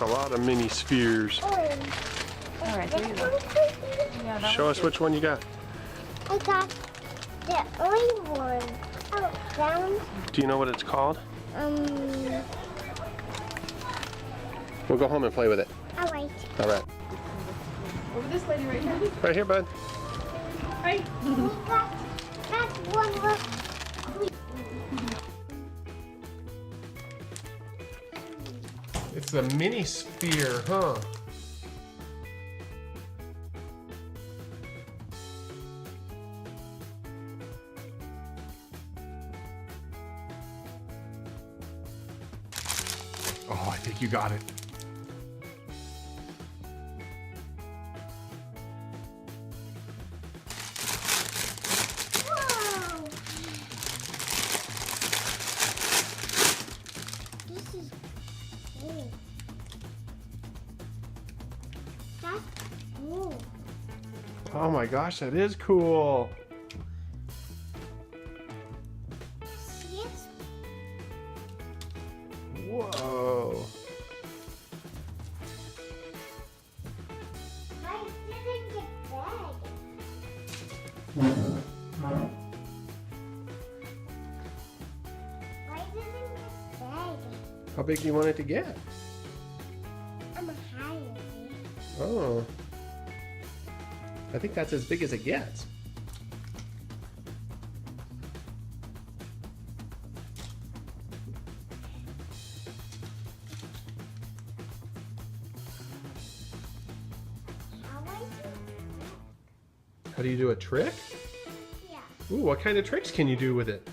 a lot of mini spheres. Orange. All right, here you go. Yeah, that Show was us which one you got. I got the orange one. Oh, brown. Do you know what it's called? We'll go home and play with it. Alright. All right. over this lady right here. Right here, bud. Right. That's one left. It's a mini sphere, huh? Oh, I think you got it. Whoa! This is cool. That's cool. Oh my gosh, that is cool. See it? Whoa. I didn't get big. Why didn't it get big? How big do you want it to get? I'm a higher. Oh. I think that's as big as it gets. How do you do a trick? Yeah. Ooh, what kind of tricks can you do with it?